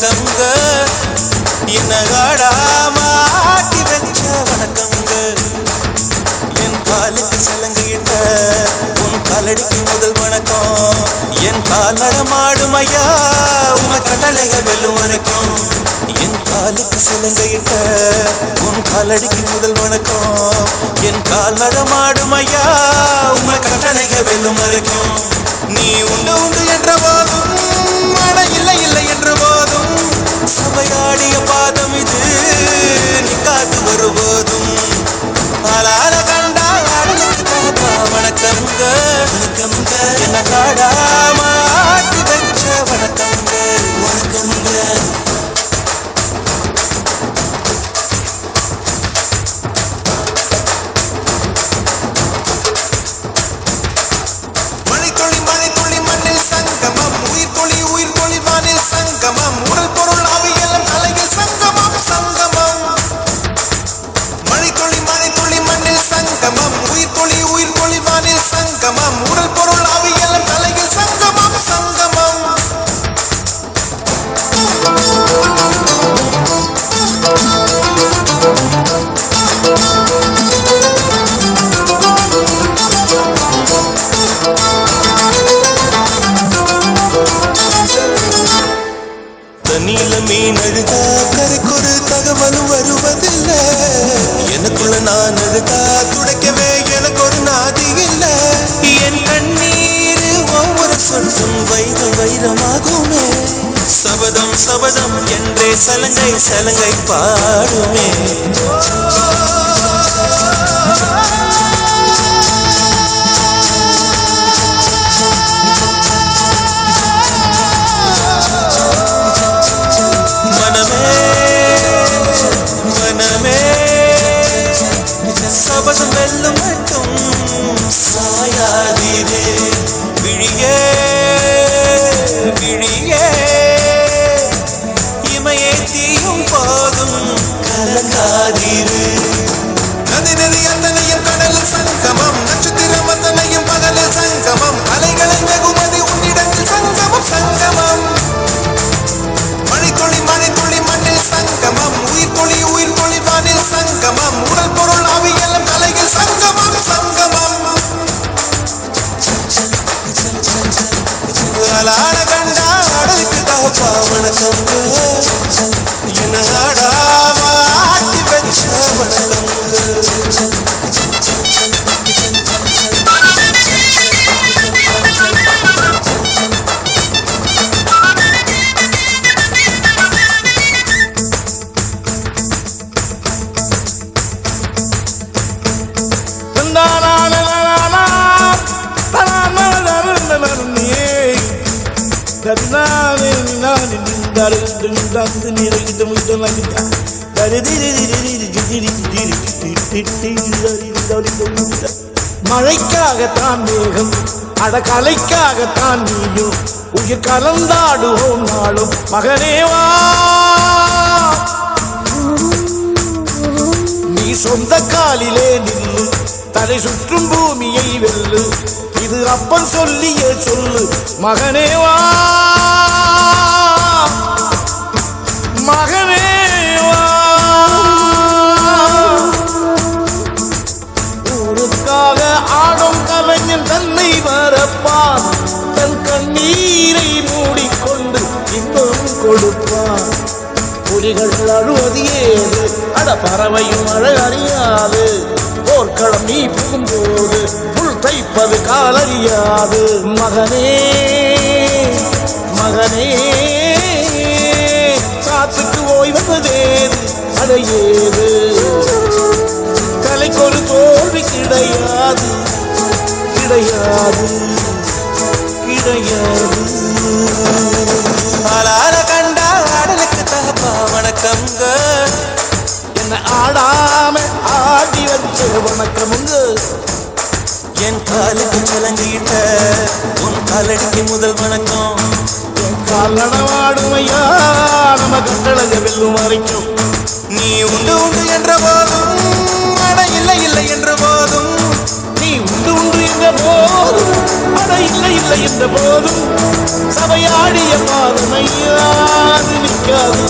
வணக்கங்க என்ன ஆடாமாட்டி வச்ச வணக்கங்க என் காலுக்கு சலங்கிட்ட உன் காலடிக்கு முதல் வணக்கம் என் கால் நடமாடும் ஐயா உம கட்டளைய வெல்லும் வணக்கம் என் காலுக்கு சலங்கிட்ட உன் காலடிக்கு முதல் வணக்கம் என் கால் நடமாடும் ஐயா உம கட்டளைய வெல்லும் வணக்கம் நீ உண்டு உண்டு என்ற போதும் மழை இல்லை இல்லை என்று போதும் சபையாடிய பாதம் இது நீ காத்து வரும்போதும் ஆளாத கண்டா ஆடுதாபா வணக்கங்க வணக்கங்க நகாடாம ஆட்டி வச்ச வணக்கங்க வணக்கங்க தண்ணியில மீன் அழுதா கரைக்கொரு தகவலும் வருவதில்லை எனக்குள்ள நான் அழுதா துடைக்கவே எனக்கு ஒரு நாதி இல்லை என் கண்ணீர் ஒவ்வொரு சொல்லும் வைரம் வைரமாகுமே சபதம் சபதம் என்றே சலங்கை சலங்கை பாடுமே மனமே சபதம் வெல்லும் மட்டும் சாயாதீரே விழியே விழியே இமையை தீயும் போதும் கலங்காதீரே நதி நதி அத்தனையும் கடல் சங்கமம் நட்சத்திரம் அத்தனையும் பகல் சங்கமம் அலைகளின் வெகுமதி உன்னிடத்தில் சங்கமம் சங்கமம் மணித்துளி மணித்துளி மண்ணில் சங்கமம் உயிர் துளி வானில் சங்கமம் உடல் பொருள் அவியலும் கலைகள் சங்கமம் சங்கமம் ஆளாட கண்டா அடலுக்கு தாப்பா வணக்கங்க என்ன ஆடாம ஆட்டி வச்ச வணக்கங்க மழைக்காகத்தான் மேகம் அடகலைக்காகத்தான் நீயும் உயிர் கலந்தாடுவோம் நாளும் மகனேவா நீ சொந்த காலிலே நில்லு தலை சுற்றும் பூமியை வெல்லு இது அப்பன் சொல்லிய சொல்லு மகனேவா மகனேவா ஊருக்காக ஆடும் கலைஞன் தன்னை வரப்பான் தன் கண்ணீரை மூடிக்கொண்டு இன்னும் கொடுப்பான் புலிகள் அழுவது ஏது அட பறவையும் மழை அறியாது போர்க்களம் நீ புகும்போது புல் தைப்பது காலறியாது மகனே மகனே காத்துக்கு ஓய்வதேது அடையேது கலைக்கொரு தோல்வி கிடையாது கிடையாது கிடையாது ஆளாட கண்டா ஆடலுக்கு தாப்பா வணக்கங்க என்ன ஆடாம ஆடி வச்ச வணக்கமுங்க என் காலுக்கு சலங்கிட்ட உன் காலடிக்கு முதல் வணக்கம் கால் நடவாடும் ஐயா நம்ம கட்டளைய வெல்லும் வரைக்கும் நீ உண்டு உண்டு என்ற போதும் மழை இல்லை இல்லை என்ற போதும் நீ உண்டு உண்டு என்ற போதும் அட இல்லை இல்லை என்ற போதும் சபையாடிய பாதமையாது நிற்க நிற்காது